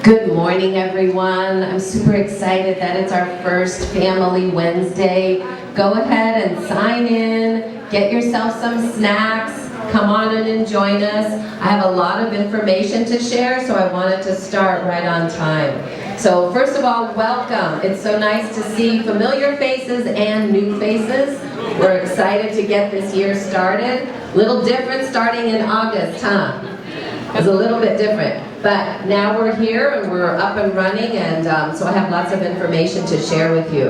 Good morning, everyone. I'm super excited that it's our first Family Wednesday. Go ahead and sign in, get yourself some snacks, come on in and join us. I have a lot of information to share, so I wanted to start right on time. So first of all, welcome. It's so nice to see familiar faces and new faces. We're excited to get this year started. Little different starting in August, huh? It's a little bit different. But now we're here and we're up and running, and so I have lots of information to share with you.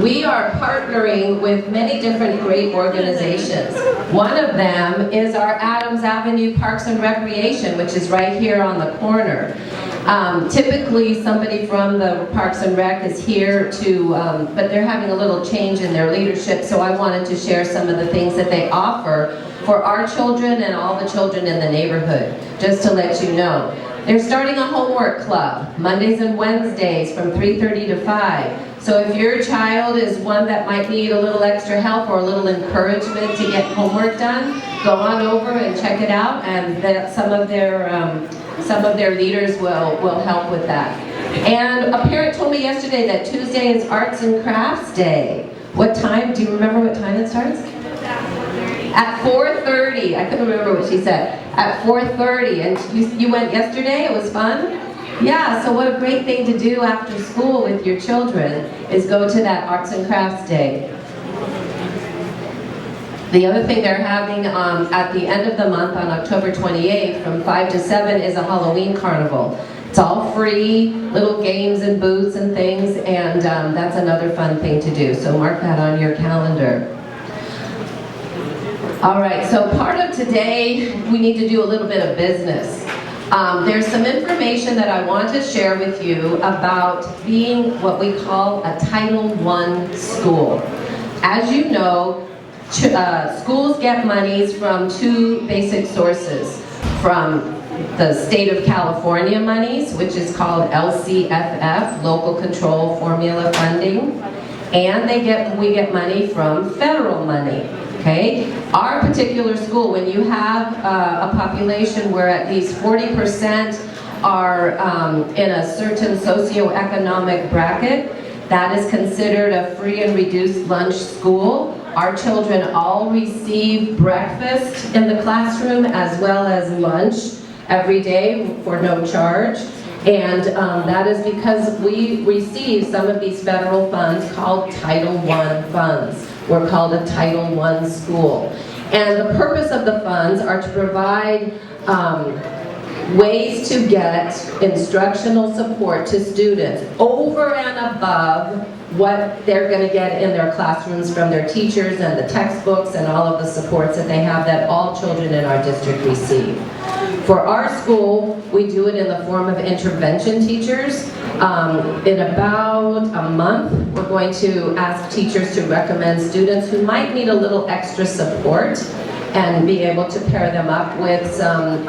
We are partnering with many different great organizations. One of them is our Adams Avenue Parks and Recreation, which is right here on the corner. Typically somebody from the Parks and Rec is here to, but they're having a little change in their leadership, so I wanted to share some of the things that they offer for our children and all the children in the neighborhood, just to let you know. They're starting a homework club, Mondays and Wednesdays from 3:30 to 5. So if your child is one that might need a little extra help or a little encouragement to get homework done, go on over and check it out, and some of their leaders will help with that. And a parent told me yesterday that Tuesday is Arts and Crafts Day. What time? Do you remember what time it starts? At 4:30. I couldn't remember what she said. At 4:30. And you went yesterday? It was fun? Yeah, so what a great thing to do after school with your children is go to that Arts and Crafts Day. The other thing they're having at the end of the month on October 28th from 5 to 7 is a Halloween carnival. It's all free, little games and booths and things, and that's another fun thing to do. So mark that on your calendar. All right, so part of today, we need to do a little bit of business. There's some information that I want to share with you about being what we call a Title I school. As you know, schools get monies from two basic sources. From the state of California monies, which is called LCFF, Local Control Formula Funding, and we get money from federal money. Okay? Our particular school, when you have a population where at least 40% are in a certain socioeconomic bracket, that is considered a free and reduced lunch school. Our children all receive breakfast in the classroom as well as lunch every day for no charge. And that is because we receive some of these federal funds called Title I funds. We're called a Title I school. And the purpose of the funds are to provide ways to get instructional support to students over and above what they're going to get in their classrooms from their teachers and the textbooks and all of the supports that they have that all children in our district receive. For our school, we do it in the form of intervention teachers. In about a month, we're going to ask teachers to recommend students who might need a little extra support and be able to pair them up with some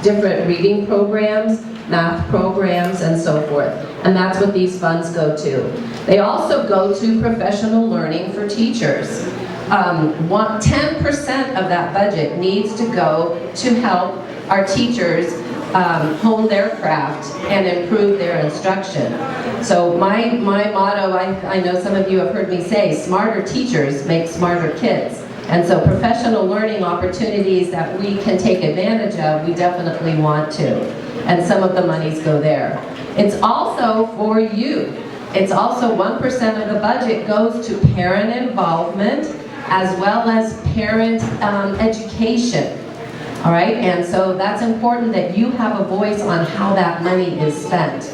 different reading programs, math programs, and so forth. And that's what these funds go to. They also go to professional learning for teachers. 10% of that budget needs to go to help our teachers hone their craft and improve their instruction. So my motto, I know some of you have heard me say, smarter teachers make smarter kids. And so professional learning opportunities that we can take advantage of, we definitely want to. And some of the monies go there. It's also for you. It's also 1% of the budget goes to parent involvement as well as parent education. All right, and so that's important that you have a voice on how that money is spent.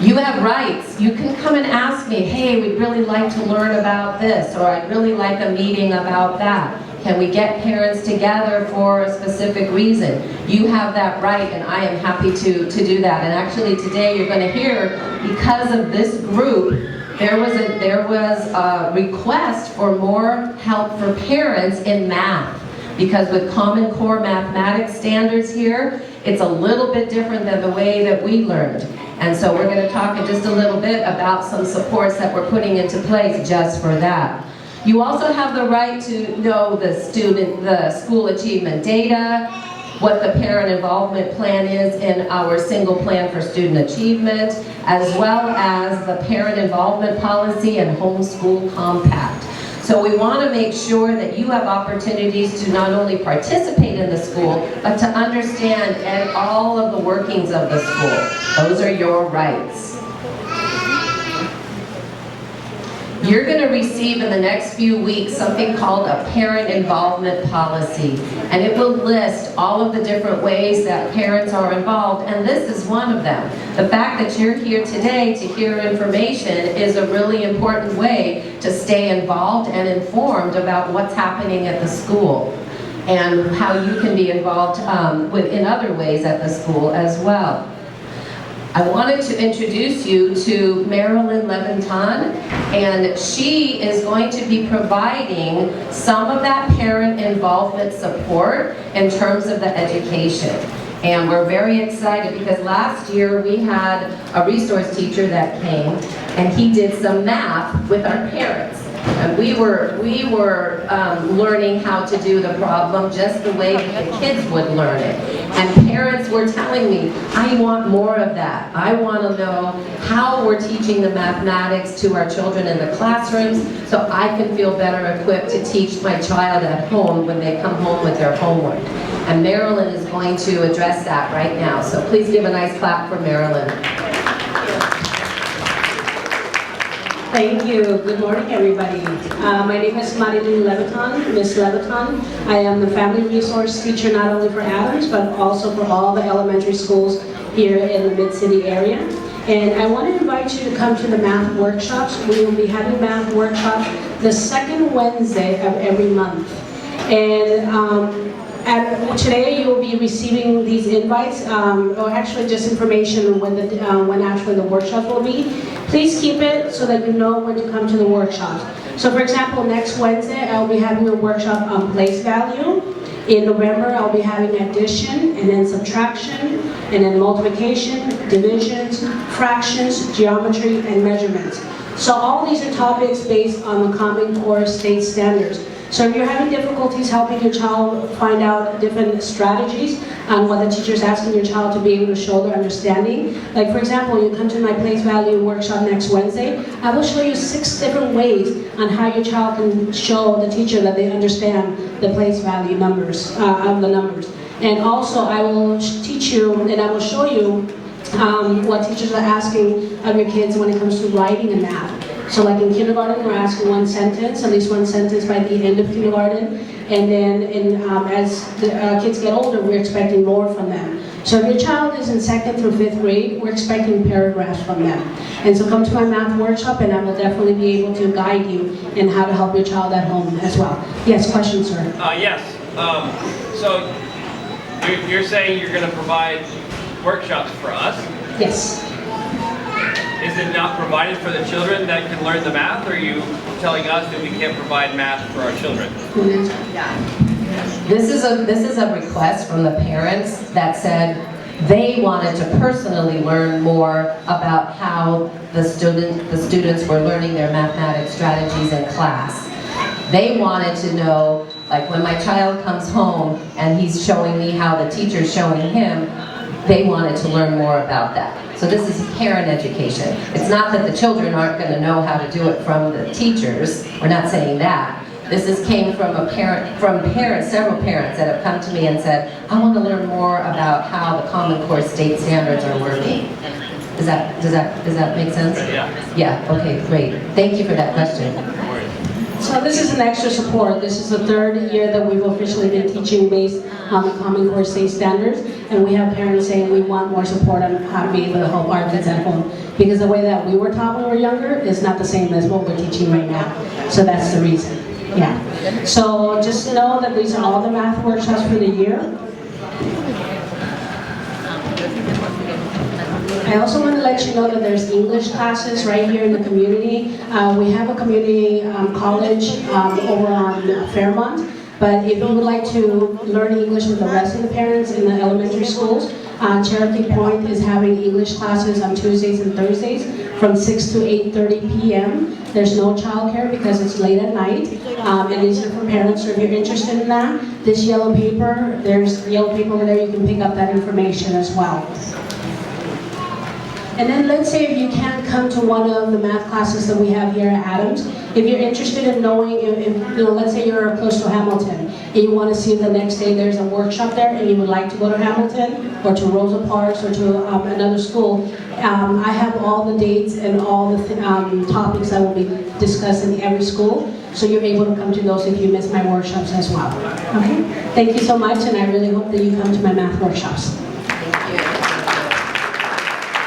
You have rights. You can come and ask me, hey, we'd really like to learn about this, or I'd really like a meeting about that. Can we get parents together for a specific reason? You have that right, and I am happy to do that. And actually today you're going to hear, because of this group, there was a request for more help for parents in math, because with Common Core mathematics standards here, it's a little bit different than the way that we learned. And so we're going to talk in just a little bit about some supports that we're putting into place just for that. You also have the right to know the school achievement data, what the parent involvement plan is in our single plan for student achievement, as well as the parent involvement policy and homeschool compact. So we want to make sure that you have opportunities to not only participate in the school, but to understand all of the workings of the school. Those are your rights. You're going to receive in the next few weeks something called a parent involvement policy, and it will list all of the different ways that parents are involved, and this is one of them. The fact that you're here today to hear information is a really important way to stay involved and informed about what's happening at the school and how you can be involved in other ways at the school as well. I wanted to introduce you to Marilyn Leventon, and she is going to be providing some of that parent involvement support in terms of the education. And we're very excited because last year we had a resource teacher that came and he did some math with our parents. And we were learning how to do the problem just the way that the kids would learn it. And parents were telling me, I want more of that. I want to know how we're teaching the mathematics to our children in the classrooms so I can feel better equipped to teach my child at home when they come home with their homework. And Marilyn is going to address that right now. So please give a nice clap for Marilyn. Thank you. Good morning, everybody. My name is Marilyn Leventon, Miss Leventon. I am the family resource teacher not only for Adams, but also for all the elementary schools here in the Mid-City area. And I want to invite you to come to the math workshops. We will be having math workshops the second Wednesday of every month. And today you will be receiving these invites, or actually just information when actually the workshop will be. Please keep it so that you know when to come to the workshops. So for example, next Wednesday I'll be having a workshop on place value. In November I'll be having addition and then subtraction and then multiplication, divisions, fractions, geometry, and measurements. So all these are topics based on the Common Core state standards. So if you're having difficulties helping your child find out different strategies on what the teacher is asking your child to be able to show their understanding, like for example, you come to my place value workshop next Wednesday, I will show you 6 different ways on how your child can show the teacher that they understand the place value numbers, of the numbers. And also I will teach you and I will show you what teachers are asking of your kids when it comes to writing and math. So like in kindergarten, we're asking one sentence, at least one sentence by the end of kindergarten. And then as the kids get older, we're expecting more from them. So if your child is in 2nd through 5th grade, we're expecting paragraphs from them. And so come to my math workshop and I will definitely be able to guide you in how to help your child at home as well. Yes, question, sir? Yes. So you're saying you're going to provide workshops for us? Yes. Is it not provided for the children that can learn the math, or are you telling us that we can't provide math for our children? This is a request from the parents that said they wanted to personally learn more about how the students were learning their mathematics strategies in class. They wanted to know, like when my child comes home and he's showing me how the teacher's showing him, they wanted to learn more about that. So this is parent education. It's not that the children aren't going to know how to do it from the teachers. We're not saying that. This came from several parents that have come to me and said, I want to learn more about how the Common Core state standards are working. Does that make sense? Yeah. Yeah, okay, great. Thank you for that question. So this is an extra support. This is the 3rd year that we've officially been teaching based on the Common Core state standards, and we have parents saying we want more support on how to be able to help our kids at home, because the way that we were taught when we were younger is not the same as what we're teaching right now. So that's the reason. Yeah. So just know that these are all the math workshops for the year. I also want to let you know that there's English classes right here in the community. We have a community college over on Fairmont, but if you would like to learn English with the rest of the parents in the elementary schools, Cherokee Point is having English classes on Tuesdays and Thursdays from 6 to 8:30 p.m. There's no childcare because it's late at night. It is for parents, so if you're interested in that, this yellow paper, there's yellow paper over there, you can pick up that information as well. And then let's say if you can't come to one of the math classes that we have here at Adams, if you're interested in knowing, let's say you're close to Hamilton, and you want to see if the next day there's a workshop there, and you would like to go to Hamilton, or to Rosa Parks, or to another school, I have all the dates and all the topics I will be discussing every school, so you're able to come to those if you miss my workshops as well. Okay? Thank you so much, and I really hope that you come to my math workshops.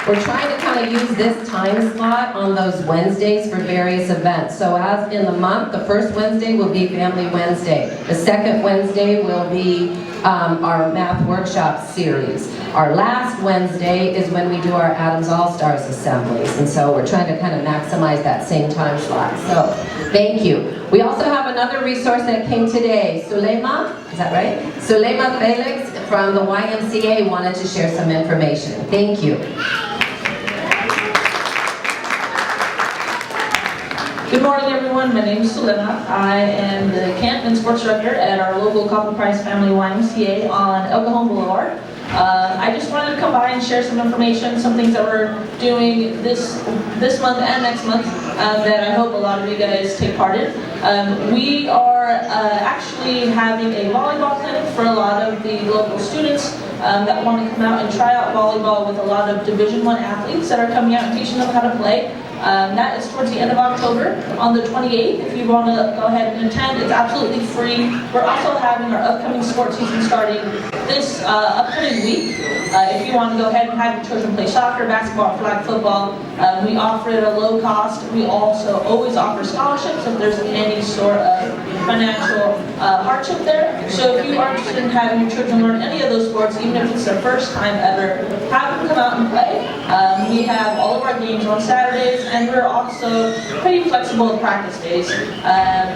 We're trying to kind of use this time slot on those Wednesdays for various events. So as in the month, the first Wednesday will be Family Wednesday. The second Wednesday will be our math workshop series. Our last Wednesday is when we do our Adams All-Stars assemblies. And so we're trying to kind of maximize that same time slot. So thank you. We also have another resource that came today. Sulema, is that right? Sulema Felix from the YMCA wanted to share some information. Thank you. Good morning, everyone. My name is Sulema. I am the camp and sports director at our local Copper Price Family YMCA on El Cajon Boulevard. I just wanted to come by and share some information, some things that we're doing this month and next month that I hope a lot of you guys take part in. We are actually having a volleyball clinic for a lot of the local students that want to come out and try out volleyball with a lot of Division I athletes that are coming out and teaching them how to play. That is towards the end of October, on the 28th. If you want to go ahead and attend, it's absolutely free. We're also having our upcoming sports season starting this upcoming week. If you want to go ahead and have your children play soccer, basketball, flag football, we offer it at a low cost. We also always offer scholarships if there's any sort of financial hardship there. So if you are interested in having your children learn any of those sports, even if it's their first time ever, have them come out and play. We have all of our games on Saturdays, and we're also pretty flexible with practice days.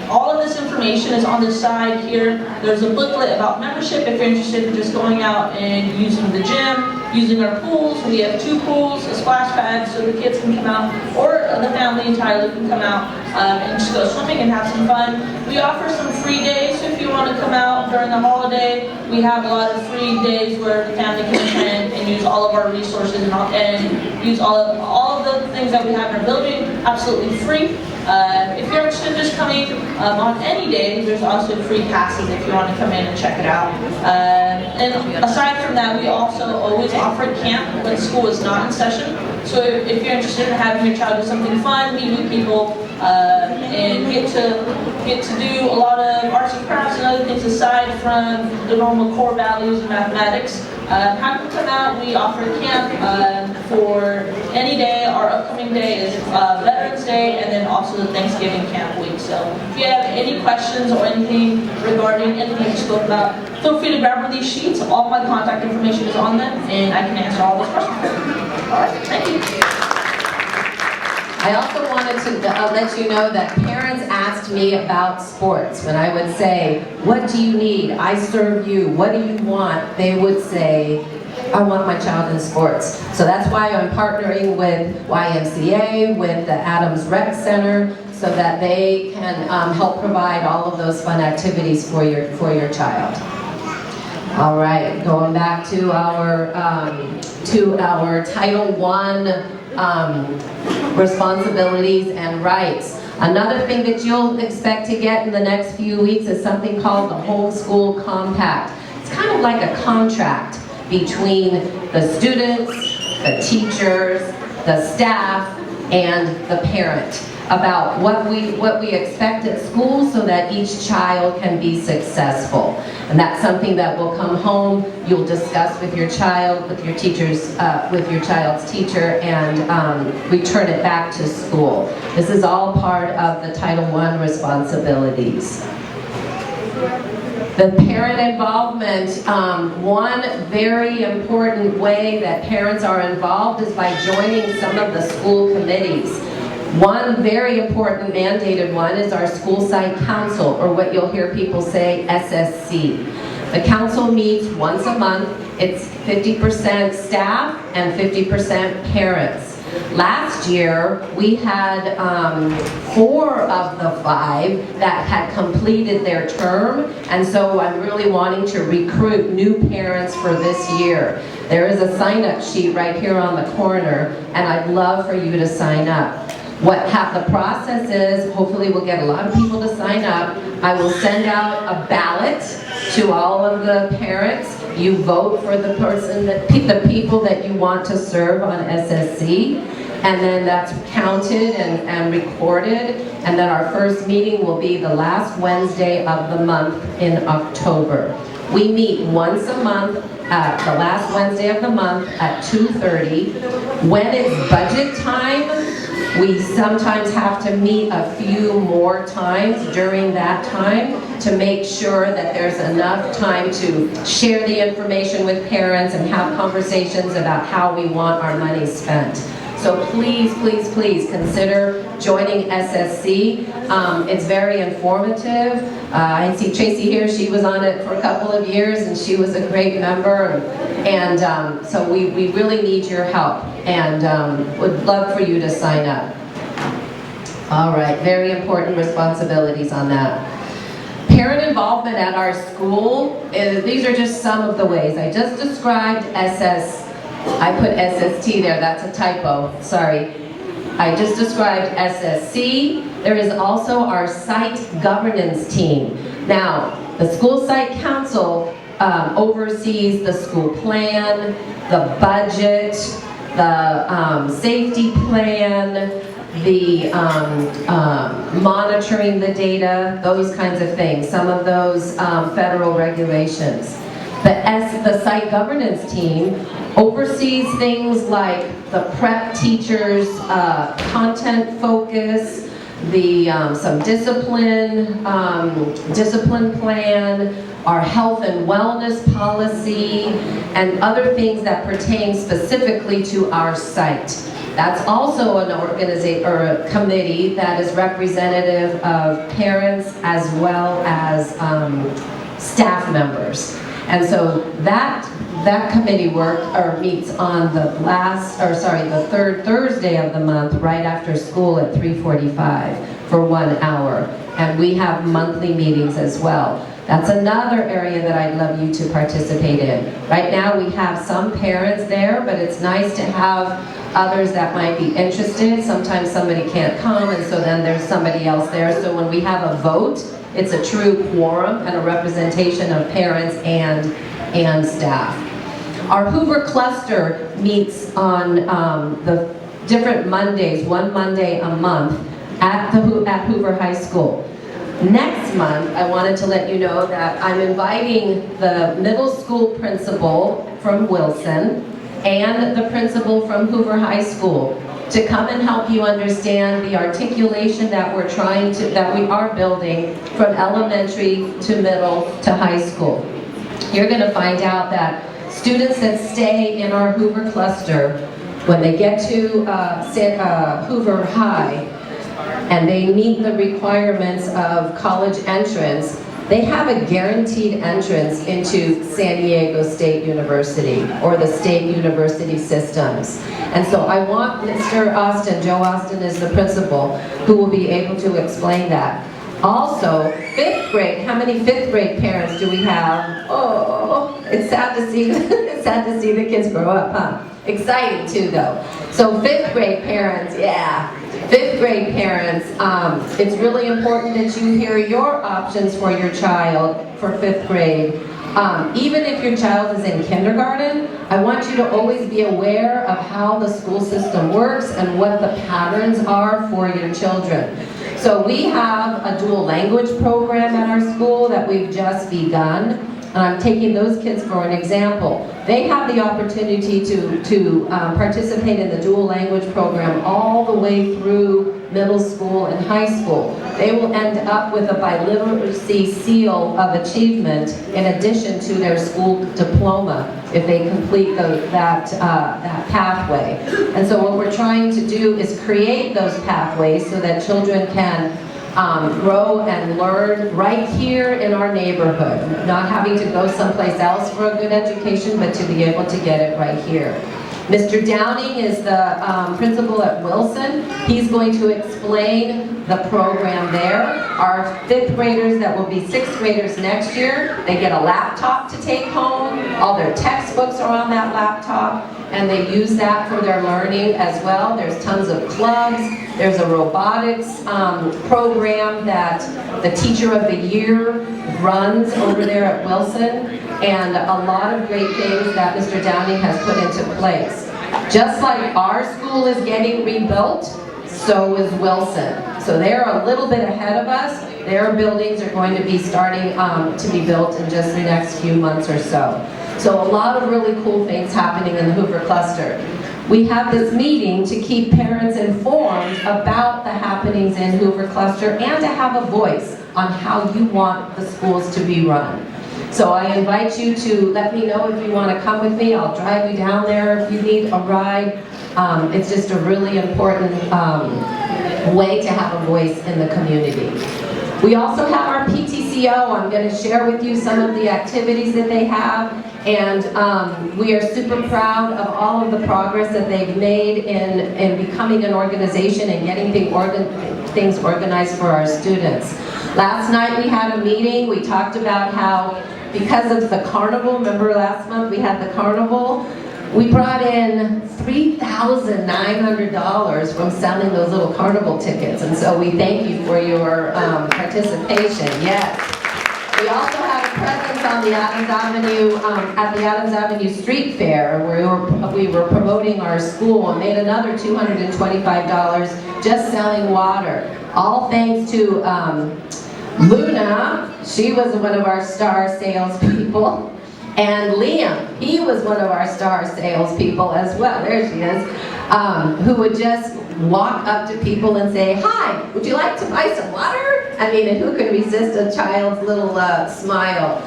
All of this information is on the side here. There's a booklet about membership if you're interested in just going out and using the gym, using our pools. We have 2 pools, a splash pad, so the kids can come out, or the family entirely can come out and just go swimming and have some fun. We offer some free days, so if you want to come out during the holiday. We have a lot of free days where the family can attend and use all of our resources and use all of the things that we have in our building absolutely free. If you're interested in just coming on any day, there's also free passes if you want to come in and check it out. And aside from that, we also always offer camp when school is not in session. So if you're interested in having your child do something fun, meet new people, and get to do a lot of arts and crafts and other things aside from the normal core values of mathematics, have them come out. We offer camp for any day. Our upcoming day is Veterans Day, and then also the Thanksgiving camp week. So if you have any questions or anything regarding anything we spoke about, feel free to grab one of these sheets. All my contact information is on them, and I can answer all those questions for you. All right, thank you. I also wanted to let you know that parents asked me about sports. When I would say, what do you need? I serve you. What do you want? They would say, I want my child in sports. So that's why I'm partnering with YMCA, with the Adams Rec Center, so that they can help provide all of those fun activities for your child. All right, going back to our Title I responsibilities and rights. Another thing that you'll expect to get in the next few weeks is something called the Homeschool Compact. It's kind of like a contract between the students, the teachers, the staff, and the parent about what we expect at school so that each child can be successful. And that's something that will come home, you'll discuss with your child, with your teachers, with your child's teacher, and return it back to school. This is all part of the Title I responsibilities. The parent involvement, one very important way that parents are involved is by joining some of the school committees. One very important mandated one is our school site council, or what you'll hear people say, SSC. The council meets once a month. It's 50% staff and 50% parents. Last year, we had 4 of the 5 that had completed their term, and so I'm really wanting to recruit new parents for this year. There is a sign-up sheet right here on the corner, and I'd love for you to sign up. The process is, hopefully we'll get a lot of people to sign up. I will send out a ballot to all of the parents. You vote for the people that you want to serve on SSC, and then that's counted and recorded, and then our first meeting will be the last Wednesday of the month in October. We meet once a month at the last Wednesday of the month at 2:30. When it's budget time, we sometimes have to meet a few more times during that time to make sure that there's enough time to share the information with parents and have conversations about how we want our money spent. So please, please, please consider joining SSC. It's very informative. I see Tracy here, she was on it for a couple of years and she was a great member. And so we really need your help and would love for you to sign up. All right, very important responsibilities on that. Parent involvement at our school, these are just some of the ways. I just described I put SST there, that's a typo, sorry. I just described SSC. There is also our site governance team. Now, the school site council oversees the school plan, the budget, the safety plan, the monitoring the data, those kinds of things, some of those federal regulations. The site governance team oversees things like the prep teachers' content focus, some discipline plan, our health and wellness policy, and other things that pertain specifically to our site. That's also an organization or a committee that is representative of parents as well as staff members. And so that committee meets on the third Thursday of the month, right after school at 3:45 for 1 hour. And we have monthly meetings as well. That's another area that I'd love you to participate in. Right now we have some parents there, but it's nice to have others that might be interested. Sometimes somebody can't come, and so then there's somebody else there. So when we have a vote, it's a true quorum and a representation of parents and staff. Our Hoover cluster meets on the different Mondays, one Monday a month at Hoover High School. Next month, I wanted to let you know that I'm inviting the middle school principal from Wilson and the principal from Hoover High School to come and help you understand the articulation that we are building from elementary to middle to high school. You're going to find out that students that stay in our Hoover cluster, when they get to Hoover High and they meet the requirements of college entrance, they have a guaranteed entrance into San Diego State University or the state university systems. And so I want Mr. Austin, Joe Austin is the principal, who will be able to explain that. Also, 5th grade, how many 5th grade parents do we have? Oh, it's sad to see the kids grow up, huh? Exciting too though. So 5th grade parents, yeah. 5th grade parents, it's really important that you hear your options for your child for 5th grade. Even if your child is in kindergarten, I want you to always be aware of how the school system works and what the patterns are for your children. So we have a dual language program at our school that we've just begun. And I'm taking those kids for an example. They have the opportunity to participate in the dual language program all the way through middle school and high school. They will end up with a biliteracy seal of achievement in addition to their school diploma if they complete that pathway. And so what we're trying to do is create those pathways so that children can grow and learn right here in our neighborhood, not having to go someplace else for a good education, but to be able to get it right here. Mr. Downing is the principal at Wilson. He's going to explain the program there. Our 5th graders that will be 6th graders next year, they get a laptop to take home. All their textbooks are on that laptop, and they use that for their learning as well. There's tons of clubs. There's a robotics program that the Teacher of the Year runs over there at Wilson, and a lot of great things that Mr. Downing has put into place. Just like our school is getting rebuilt, so is Wilson. So they're a little bit ahead of us. Their buildings are going to be starting to be built in just the next few months or so. So a lot of really cool things happening in the Hoover cluster. We have this meeting to keep parents informed about the happenings in Hoover cluster and to have a voice on how you want the schools to be run. So I invite you to let me know if you want to come with me. I'll drive you down there if you need a ride. It's just a really important way to have a voice in the community. We also have our PTCO. I'm going to share with you some of the activities that they have, and we are super proud of all of the progress that they've made in becoming an organization and getting things organized for our students. Last night we had a meeting. We talked about how, because of the carnival, remember last month we had the carnival, we brought in $3,900 from selling those little carnival tickets, and so we thank you for your participation. Yes. We also had a presence on the Adams Avenue, at the Adams Avenue Street Fair, where we were promoting our school, and made another $225 just selling water. All thanks to Luna. She was one of our star salespeople. And Liam, he was one of our star salespeople as well. There she is. Who would just walk up to people and say, "Hi, would you like to buy some water?" I mean, and who can resist a child's little smile?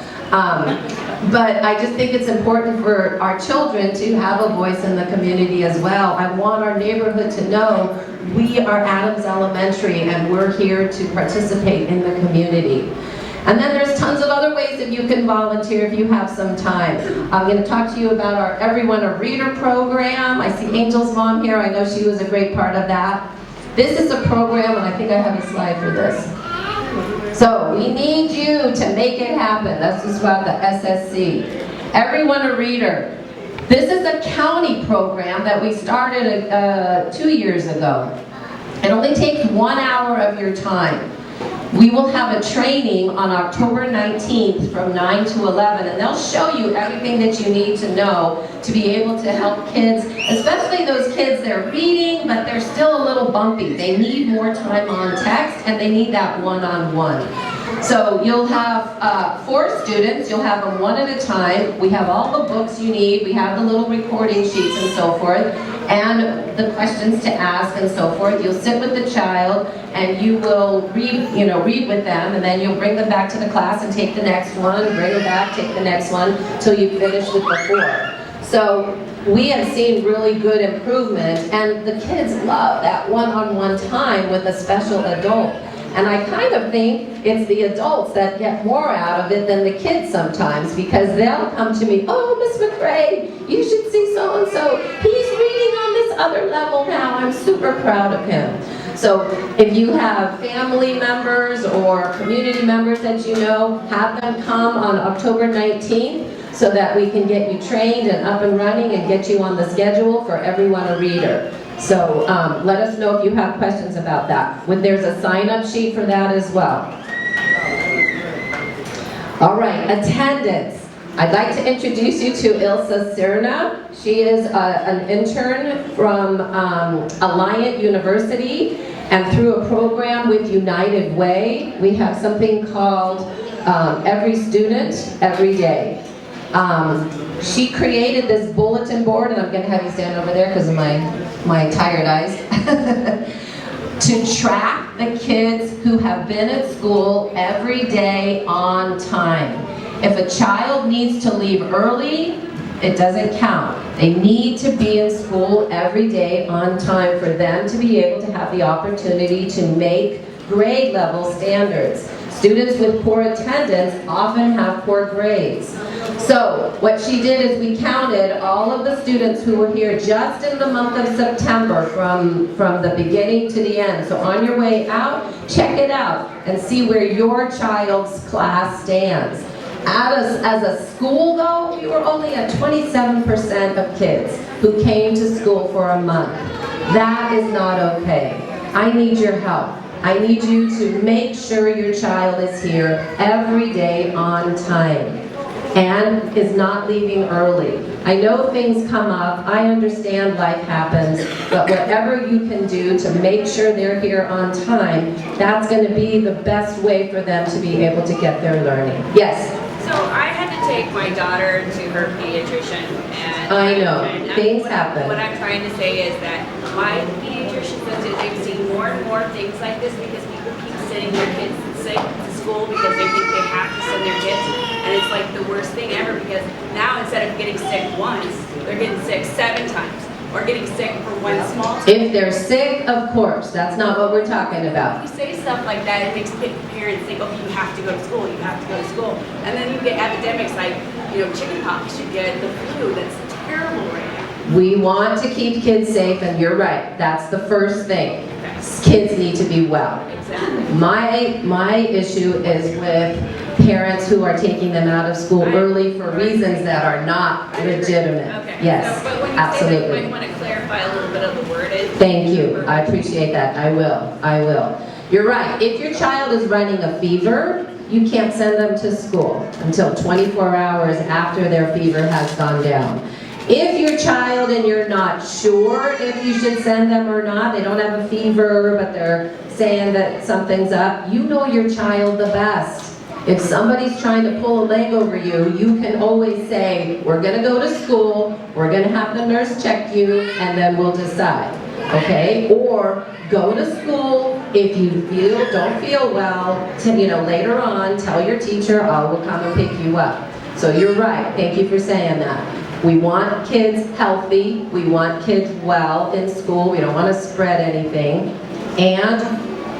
But I just think it's important for our children to have a voice in the community as well. I want our neighborhood to know we are Adams Elementary and we're here to participate in the community. And then there's tons of other ways that you can volunteer if you have some time. I'm going to talk to you about our Everyone a Reader program. I see Angel's mom here. I know she was a great part of that. This is a program, and I think I have a slide for this. So we need you to make it happen. That's just about the SSC. Everyone a Reader. This is a county program that we started 2 years ago. It only takes 1 hour of your time. We will have a training on October 19th from 9 to 11, and they'll show you everything that you need to know to be able to help kids, especially those kids that are reading, but they're still a little bumpy. They need more time on text, and they need that one-on-one. So you'll have 4 students, you'll have them one at a time. We have all the books you need, we have the little recording sheets and so forth, and the questions to ask and so forth. You'll sit with the child and you will read with them, and then you'll bring them back to the class and take the next one, bring them back, take the next one, till you finish with the 4. So we have seen really good improvement, and the kids love that one-on-one time with a special adult. And I kind of think it's the adults that get more out of it than the kids sometimes, because they'll come to me, "Oh, Miss McRae, you should see so-and-so. He's reading on this other level now. I'm super proud of him." So if you have family members or community members that you know, have them come on October 19th so that we can get you trained and up and running and get you on the schedule for Everyone a Reader. So let us know if you have questions about that. There's a sign-up sheet for that as well. All right, attendance. I'd like to introduce you to Ilsa Serna. She is an intern from Alliant University, and through a program with United Way, we have something called Every Student, Every Day. She created this bulletin board, and I'm going to have you stand over there because of my tired eyes, to track the kids who have been at school every day on time. If a child needs to leave early, it doesn't count. They need to be in school every day on time for them to be able to have the opportunity to make grade level standards. Students with poor attendance often have poor grades. So what she did is we counted all of the students who were here just in the month of September from the beginning to the end. So on your way out, check it out and see where your child's class stands. As a school though, we were only at 27% of kids who came to school for a month. That is not okay. I need your help. I need you to make sure your child is here every day on time and is not leaving early. I know things come up, I understand life happens, but whatever you can do to make sure they're here on time, that's going to be the best way for them to be able to get their learning. Yes? So I had to take my daughter to her pediatrician, and I know, things happen. What I'm trying to say is that my pediatrician says that they've seen more and more things like this because people keep sending their kids sick to school because they think they have to send their kids, and it's like the worst thing ever because now instead of getting sick once, they're getting sick 7 times. Or getting sick for one small time. If they're sick, of course, that's not what we're talking about. If you say stuff like that, it makes parents think, okay, you have to go to school, you have to go to school. And then you get epidemics like, chickenpox, you get the flu, that's terrible right now. We want to keep kids safe, and you're right, that's the first thing. Okay. Kids need to be well. Exactly. My issue is with parents who are taking them out of school early for reasons that are not legitimate. Okay. Yes, So, but when you absolutely. say that, you might want to clarify a little bit of the wording. Thank you. I appreciate that. I will. You're right. If your child is running a fever, you can't send them to school until 24 hours after their fever has gone down. If your child and you're not sure if you should send them or not, they don't have a fever, but they're saying that something's up, you know your child the best. If somebody's trying to pull a leg over you, you can always say, we're going to go to school, we're going to have the nurse check you, and then we'll decide, okay? Or go to school, if you don't feel well, later on, tell your teacher, we'll come and pick you up. So you're right, thank you for saying that. We want kids healthy, we want kids well in school, we don't want to spread anything, and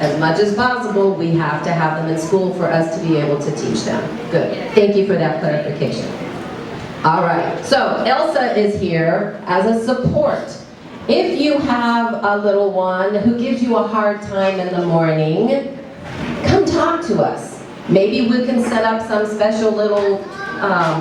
as much as possible, we have to have them in school for us to be able to teach them. Good. Thank you for that clarification. All right. So Elsa is here as a support. If you have a little one who gives you a hard time in the morning, come talk to us. Maybe we can set up some special little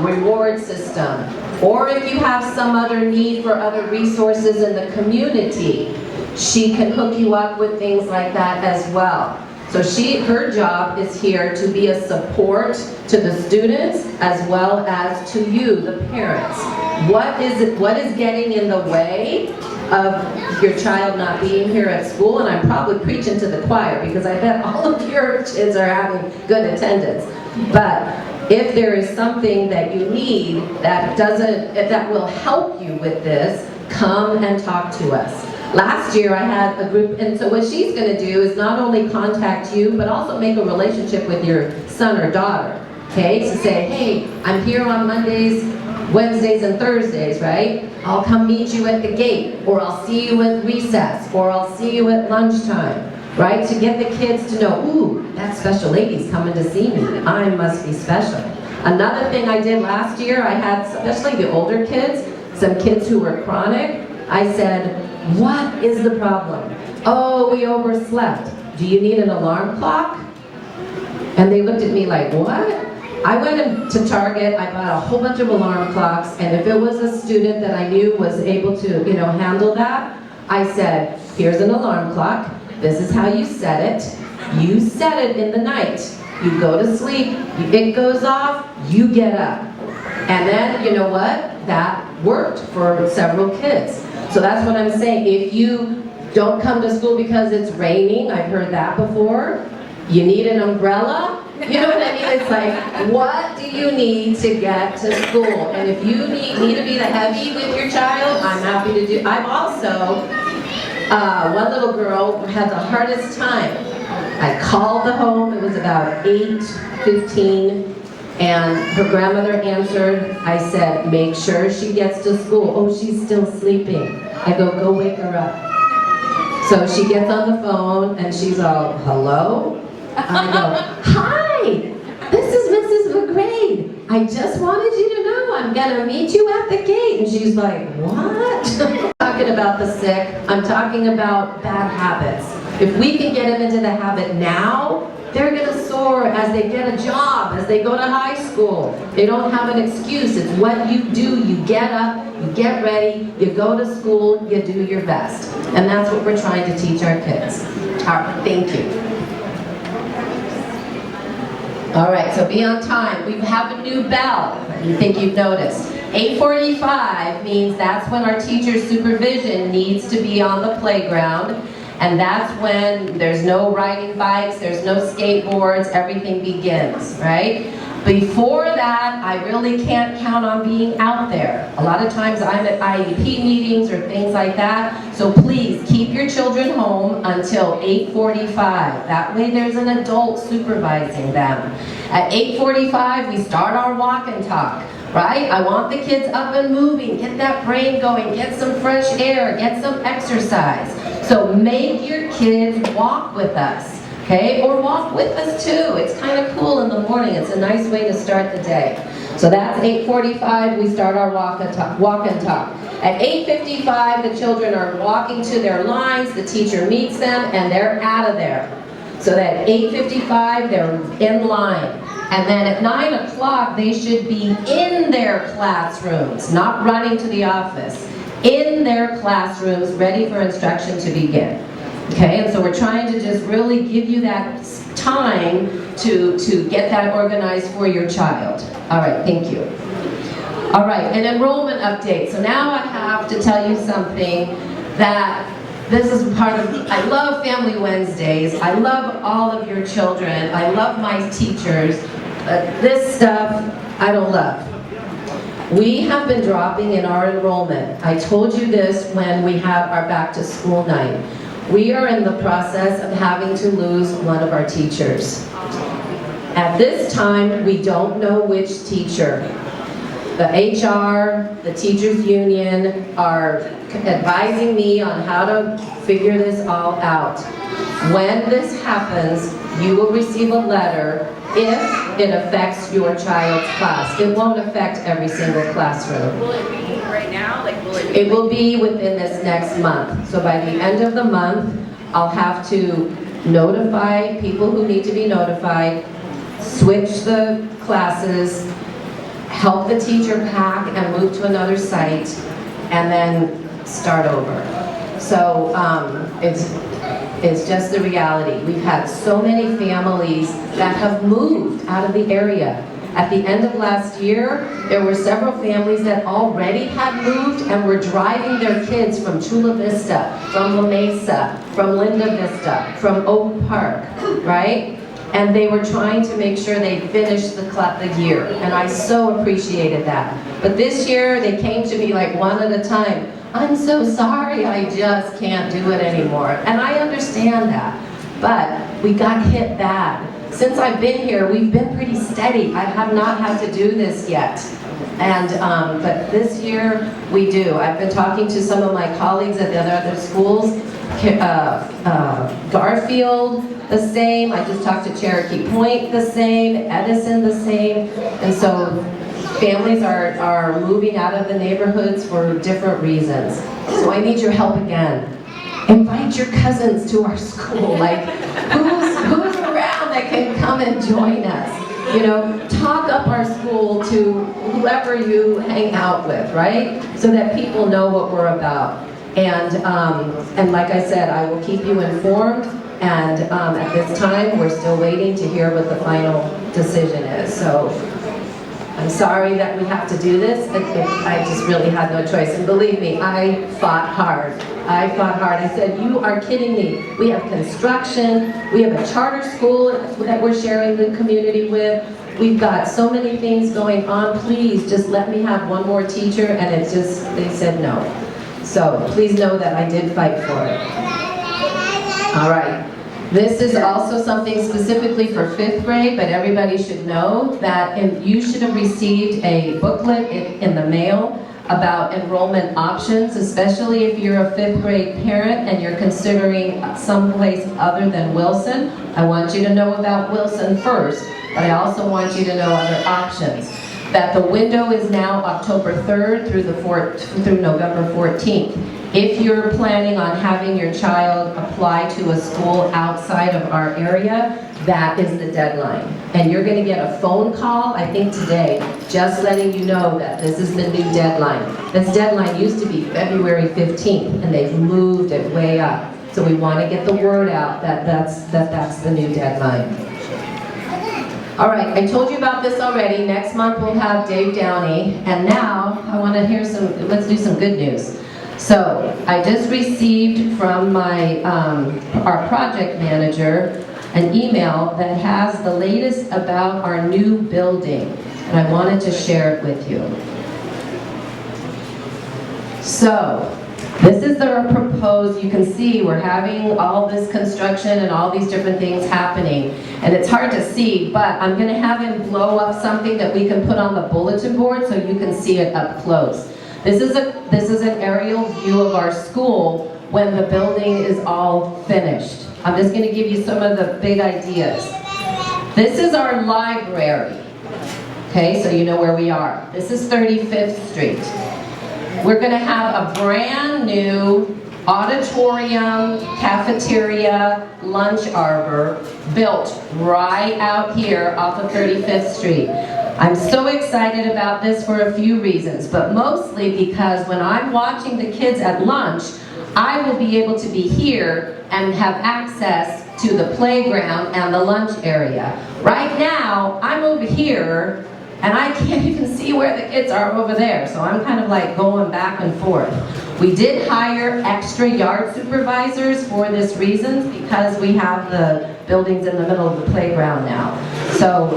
reward system. Or if you have some other need for other resources in the community, she can hook you up with things like that as well. So her job is here to be a support to the students as well as to you, the parents. What is getting in the way of your child not being here at school? And I'm probably preaching to the choir because I bet all of your kids are having good attendance. But if there is something that you need that will help you with this, come and talk to us. Last year I had a group, and so what she's going to do is not only contact you, but also make a relationship with your son or daughter, okay? To say, hey, I'm here on Mondays, Wednesdays, and Thursdays, right? I'll come meet you at the gate, or I'll see you at recess, or I'll see you at lunchtime, right? To get the kids to know, ooh, that special lady's coming to see me. I must be special. Another thing I did last year, I had, especially the older kids, some kids who were chronic, I said, what is the problem? Oh, we overslept. Do you need an alarm clock? And they looked at me like, what? I went to Target, I bought a whole bunch of alarm clocks, and if it was a student that I knew was able to, handle that, I said, here's an alarm clock, this is how you set it. You set it in the night. You go to sleep, it goes off, you get up. And then, you know what? That worked for several kids. So that's what I'm saying. If you don't come to school because it's raining, I've heard that before, you need an umbrella, you know what I mean? It's like, what do you need to get to school? And if you need to be the heavy with your child, I'm happy to do. I'm also, one little girl had the hardest time. I called the home, it was about 8:15. And her grandmother answered. I said, make sure she gets to school. Oh, she's still sleeping. I go wake her up. So she gets on the phone and she's all, hello? I go, hi, this is Mrs. McGrade. I just wanted you to I'm gonna meet you at the gate. And she's like, what? I'm talking about the sick. I'm talking about bad habits. If we can get them into the habit now, they're gonna soar as they get a job, as they go to high school. They don't have an excuse. It's what you do. You get up, you get ready, you go to school, you do your best. And that's what we're trying to teach our kids. All right, thank you. All right, so be on time. We have a new bell. You think you've noticed. 8:45 means that's when our teacher's supervision needs to be on the playground. And that's when there's no riding bikes, there's no skateboards, everything begins, right? Before that, I really can't count on being out there. A lot of times I'm at IEP meetings or things like that, so please keep your children home until 8:45. That way there's an adult supervising them. At 8:45, we start our walk and talk. Right? I want the kids up and moving, get that brain going, get some fresh air, get some exercise. So make your kids walk with us, okay? Or walk with us too. It's kind of cool in the morning. It's a nice way to start the day. So that's 8:45, we start our walk and talk. At 8:55, the children are walking to their lines, the teacher meets them, and they're out of there. So that 8:55, they're in line. And then at 9 o'clock, they should be in their classrooms, not running to the office. In their classrooms, ready for instruction to begin. Okay, and so we're trying to just really give you that time to get that organized for your child. All right, thank you. All right, an enrollment update. So now I have to tell you something that this is part of, I love Family Wednesdays. I love all of your children. I love my teachers. This stuff, I don't love. We have been dropping in our enrollment. I told you this when we had our back to school night. We are in the process of having to lose one of our teachers. At this time, we don't know which teacher. The HR, the teachers union are advising me on how to figure this all out. When this happens, you will receive a letter if it affects your child's class. It won't affect every single classroom. Will it be right now? Like, will it be? It will be within this next month. So by the end of the month, I'll have to notify people who need to be notified, switch the classes, help the teacher pack and move to another site, and then start over. So it's just the reality. We've had so many families that have moved out of the area. At the end of last year, there were several families that already had moved and were driving their kids from Chula Vista, from La Mesa, from Linda Vista, from Oak Park, right? And they were trying to make sure they finished the year, and I so appreciated that. But this year, they came to me like one at a time. I'm so sorry, I just can't do it anymore. And I understand that, but we got hit bad. Since I've been here, we've been pretty steady. I have not had to do this yet. And, but this year, we do. I've been talking to some of my colleagues at the other schools. Garfield, the same. I just talked to Cherokee Point, the same. Edison, the same. And so families are moving out of the neighborhoods for different reasons. So I need your help again. Invite your cousins to our school. Like, who's around that can come and join us? You know, talk up our school to whoever you hang out with, right? So that people know what we're about. And like I said, I will keep you informed. And at this time, we're still waiting to hear what the final decision is. So I'm sorry that we have to do this, but I just really had no choice. And believe me, I fought hard. I fought hard. I said, you are kidding me. We have construction. We have a charter school that we're sharing the community with. We've got so many things going on. Please just let me have one more teacher. And it's just, they said no. So please know that I did fight for it. All right. This is also something specifically for 5th grade, but everybody should know that you should have received a booklet in the mail about enrollment options, especially if you're a 5th grade parent and you're considering someplace other than Wilson. I want you to know about Wilson first, but I also want you to know other options. that the window is now October 3rd through November 14th. If you're planning on having your child apply to a school outside of our area, that is the deadline. And you're going to get a phone call, I think today, just letting you know that this is the new deadline. This deadline used to be February 15th, and they've moved it way up. So we want to get the word out that that's the new deadline. All right, I told you about this already. Next month we'll have Dave Downey, and now I want to hear let's do some good news. So I just received from our project manager an email that has the latest about our new building, and I wanted to share it with you. So, this is the proposed, you can see we're having all this construction and all these different things happening, and it's hard to see, but I'm going to have him blow up something that we can put on the bulletin board so you can see it up close. This is an aerial view of our school when the building is all finished. I'm just going to give you some of the big ideas. This is our library. Okay, so you know where we are. This is 35th Street. We're going to have a brand new auditorium, cafeteria, lunch arbor built right out here off of 35th Street. I'm so excited about this for a few reasons, but mostly because when I'm watching the kids at lunch, I will be able to be here and have access to the playground and the lunch area. Right now, I'm over here and I can't even see where the kids are over there, so I'm kind of like going back and forth. We did hire extra yard supervisors for this reason because we have the buildings in the middle of the playground now. So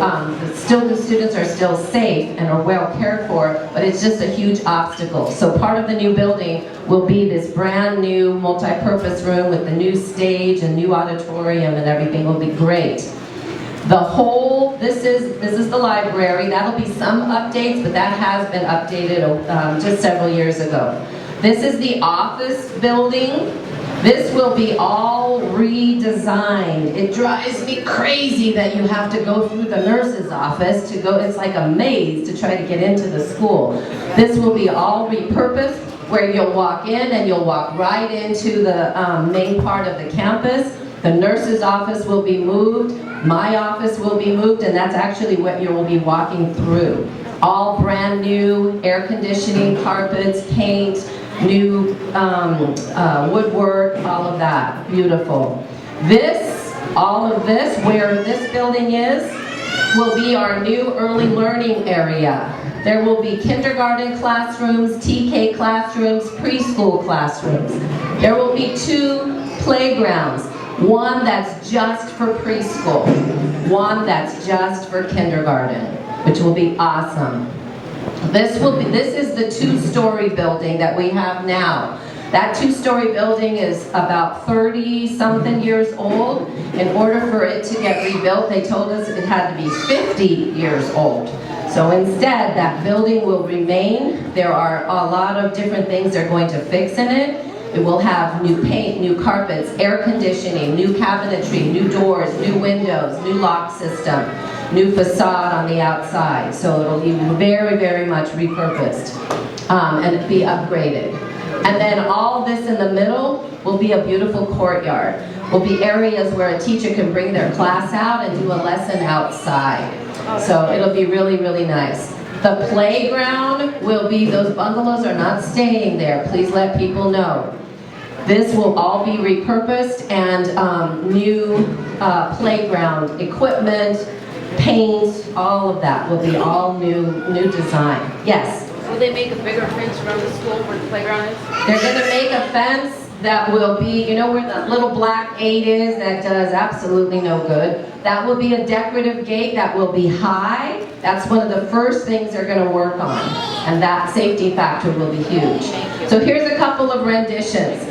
the students are still safe and are well cared for, but it's just a huge obstacle. So part of the new building will be this brand new multi-purpose room with the new stage and new auditorium, and everything will be great. This is the library. That'll be some updates, but that has been updated just several years ago. This is the office building. This will be all redesigned. It drives me crazy that you have to go through the nurse's office to go, it's like a maze to try to get into the school. This will be all repurposed, where you'll walk in and you'll walk right into the main part of the campus. The nurse's office will be moved, my office will be moved, and that's actually what you will be walking through. All brand new air conditioning, carpets, paint, new woodwork, all of that. Beautiful. All of this, where this building is, will be our new early learning area. There will be kindergarten classrooms, TK classrooms, preschool classrooms. There will be 2 playgrounds. One that's just for preschool, one that's just for kindergarten, which will be awesome. This is the 2-story building that we have now. That 2-story building is about 30-something years old. In order for it to get rebuilt, they told us it had to be 50 years old. So instead, that building will remain. There are a lot of different things they're going to fix in it. It will have new paint, new carpets, air conditioning, new cabinetry, new doors, new windows, new lock system, new facade on the outside. So it'll be very, very much repurposed and be upgraded. And then all this in the middle will be a beautiful courtyard. Will be areas where a teacher can bring their class out and do a lesson outside. So it'll be really, really nice. The playground will be, those bungalows are not staying there. Please let people know. This will all be repurposed, and new playground equipment, paint, all of that will be all new design. Yes? Will they make a bigger fence around the school where the playground is? They're going to make a fence that will be, you know where that little black 8 is that does absolutely no good? That will be a decorative gate that will be high. That's one of the first things they're going to work on, and that safety factor will be huge. So here's a couple of renditions.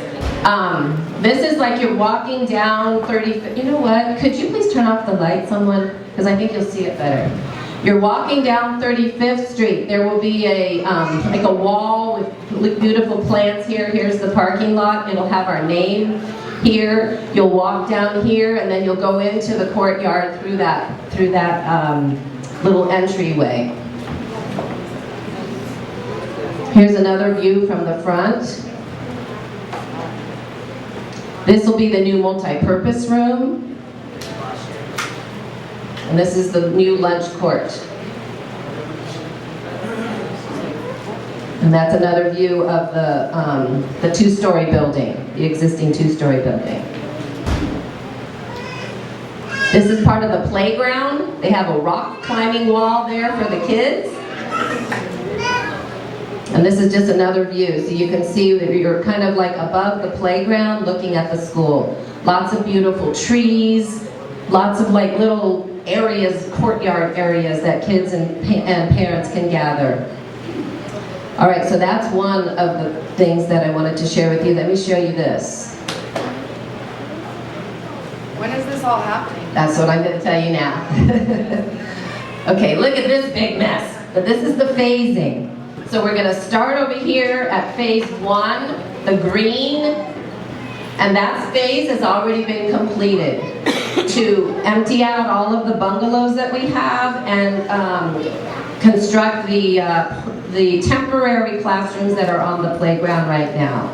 This is like you're walking down 30, you know what, could you please turn off the light, someone? Because I think you'll see it better. You're walking down 35th Street. There will be like a wall with beautiful plants here. Here's the parking lot. It'll have our name here. You'll walk down here, and then you'll go into the courtyard through that little entryway. Here's another view from the front. This will be the new multi-purpose room. And this is the new lunch court. And that's another view of the two-story building, the existing two-story building. This is part of the playground. They have a rock climbing wall there for the kids. And this is just another view, so you can see that you're kind of like above the playground looking at the school. Lots of beautiful trees, lots of like little areas, courtyard areas that kids and parents can gather. All right, so that's one of the things that I wanted to share with you. Let me show you this. When is this all happening? That's what I'm going to tell you now. Okay, look at this big mess. But this is the phasing. So we're going to start over here at phase 1, the green, and that phase has already been completed to empty out all of the bungalows that we have and construct the temporary classrooms that are on the playground right now.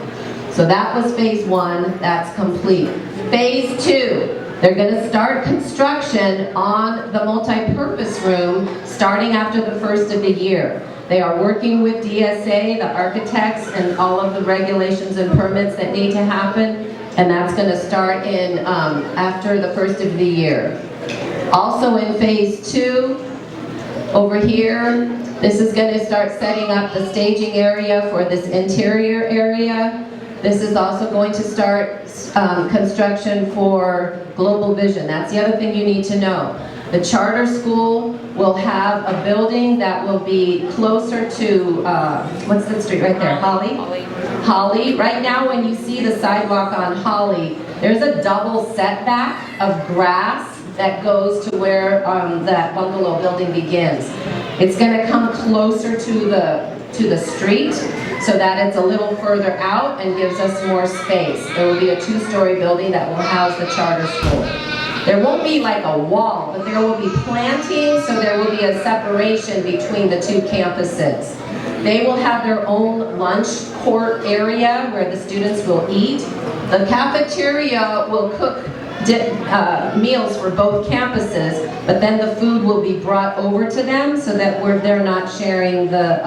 So that was phase 1, that's complete. Phase 2. They're going to start construction on the multi-purpose room starting after the first of the year. They are working with DSA, the architects, and all of the regulations and permits that need to happen, and that's going to start in after the first of the year. Also in phase 2, over here, this is going to start setting up the staging area for this interior area. This is also going to start construction for Global Vision. That's the other thing you need to know. The charter school will have a building that will be closer to, what's that street right there? Holly? Holly. Right now when you see the sidewalk on Holly, there's a double setback of grass that goes to where that bungalow building begins. It's going to come closer to the street so that it's a little further out and gives us more space. There will be a 2-story building that will house the charter school. There won't be like a wall, but there will be planting, so there will be a separation between the 2 campuses. They will have their own lunch court area where the students will eat. The cafeteria will cook meals for both campuses, but then the food will be brought over to them so that they're not sharing the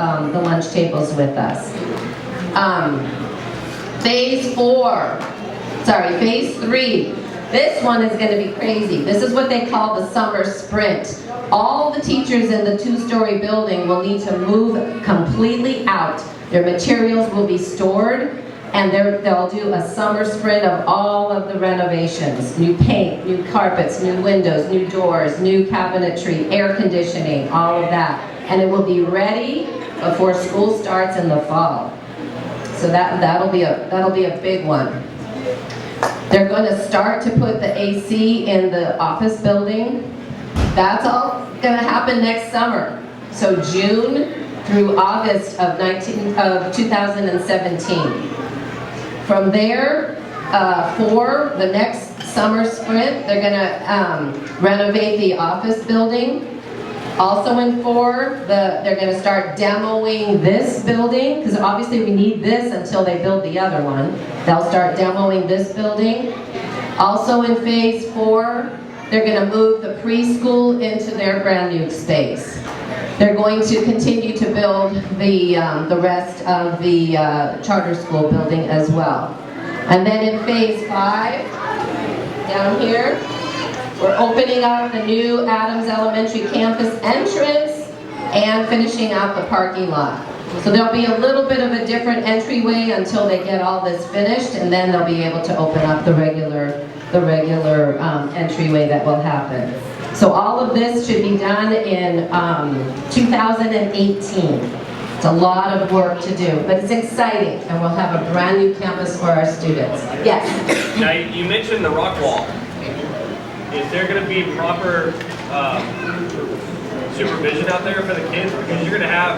lunch tables with us. Phase 3. This one is going to be crazy. This is what they call the summer sprint. All the teachers in the 2-story building will need to move completely out. Their materials will be stored, and they'll do a summer sprint of all of the renovations. New paint, new carpets, new windows, new doors, new cabinetry, air conditioning, all of that. And it will be ready before school starts in the fall. So that'll be a big one. They're going to start to put the AC in the office building. That's all going to happen next summer. So June through August of 2017. From there, for the next summer sprint, they're going to renovate the office building. Also in 4, they're going to start demoing this building, because obviously we need this until they build the other one. They'll start demoing this building. Also in phase 4, they're going to move the preschool into their brand new space. They're going to continue to build the rest of the charter school building as well. And then in phase 5, down here, we're opening up the new Adams Elementary campus entrance and finishing out the parking lot. So there'll be a little bit of a different entryway until they get all this finished, and then they'll be able to open up the regular entryway that will happen. So all of this should be done in 2018. It's a lot of work to do, but it's exciting, and we'll have a brand new campus for our students. Yes? Now, you mentioned the rock wall. Is there going to be proper supervision out there for the kids? Because you're going to have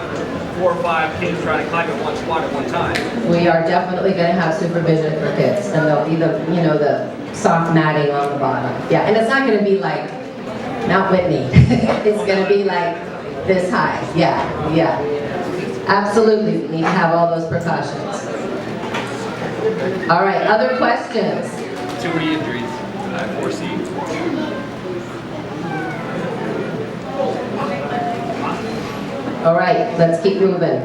4 or 5 kids trying to climb in one spot at one time. We are definitely going to have supervision for kids, and there'll be the soft matting on the bottom. Yeah, and it's not going to be like Mount Whitney. It's going to be like this high. Yeah. Absolutely, we need to have all those precautions. All right, other questions? 2 re-injuries, I foresee. All right, let's keep moving.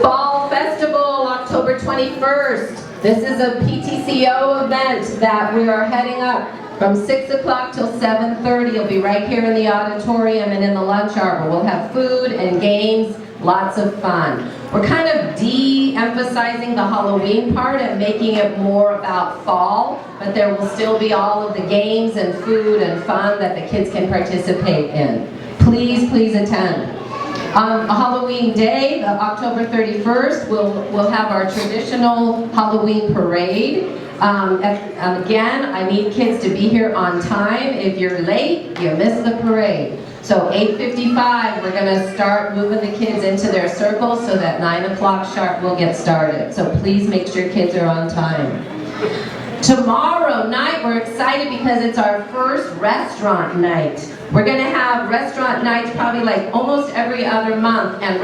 Fall Festival, October 21st. This is a PTCO event that we are heading up from 6 o'clock till 7:30. It'll be right here in the auditorium and in the lunch arbor. We'll have food and games, lots of fun. We're kind of de-emphasizing the Halloween part and making it more about fall, but there will still be all of the games and food and fun that the kids can participate in. Please, please attend. On Halloween Day, the October 31st, we'll have our traditional Halloween parade. Again, I need kids to be here on time. If you're late, you miss the parade. So 8:55, we're going to start moving the kids into their circles so that 9 o'clock sharp we'll get started. So please make sure kids are on time. Tomorrow night, we're excited because it's our first restaurant night. We're going to have restaurant nights probably like almost every other month, and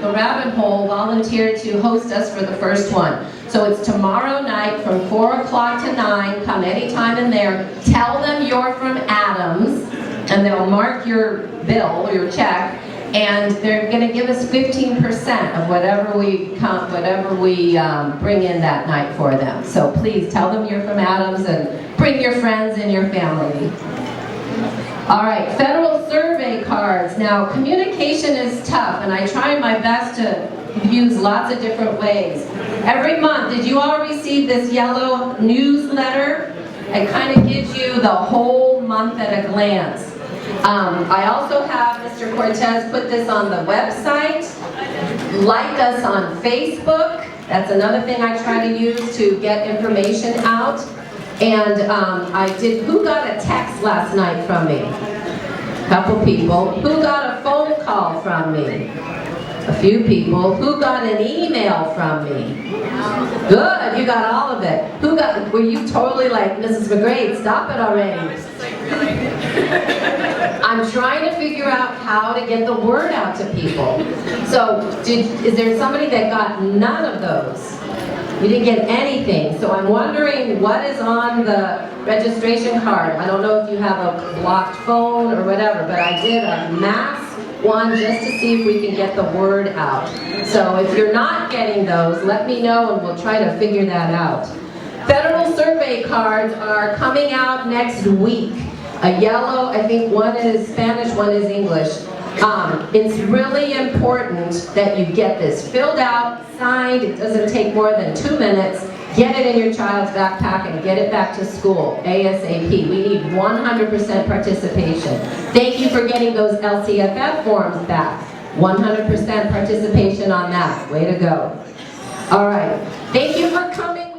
the Rabbit Hole volunteered to host us for the first one. So it's tomorrow night from 4 o'clock to 9. Come anytime in there. Tell them you're from Adams, and they'll mark your bill or your check, and they're going to give us 15% of whatever we bring in that night for them. So please tell them you're from Adams and bring your friends and your family. All right, federal survey cards. Now, communication is tough, and I try my best to use lots of different ways. Every month, did you all receive this yellow newsletter? It kind of gives you the whole month at a glance. I also have Mr. Cortez put this on the website. Like us on Facebook. That's another thing I try to use to get information out. And who got a text last night from me? A couple people. Who got a phone call from me? A few people. Who got an email from me? Good, you got all of it. Were you totally like, Mrs. McGrade, stop it already. I'm trying to figure out how to get the word out to people. So, is there somebody that got none of those? You didn't get anything. So I'm wondering what is on the registration card. I don't know if you have a blocked phone or whatever, but I did a mass one just to see if we can get the word out. So if you're not getting those, let me know and we'll try to figure that out. Federal survey cards are coming out next week. A yellow, I think one is Spanish, one is English. It's really important that you get this filled out, signed. It doesn't take more than 2 minutes. Get it in your child's backpack and get it back to school ASAP. We need 100% participation. Thank you for getting those LCFF forms back. 100% participation on that. Way to go. All right. Thank you for coming.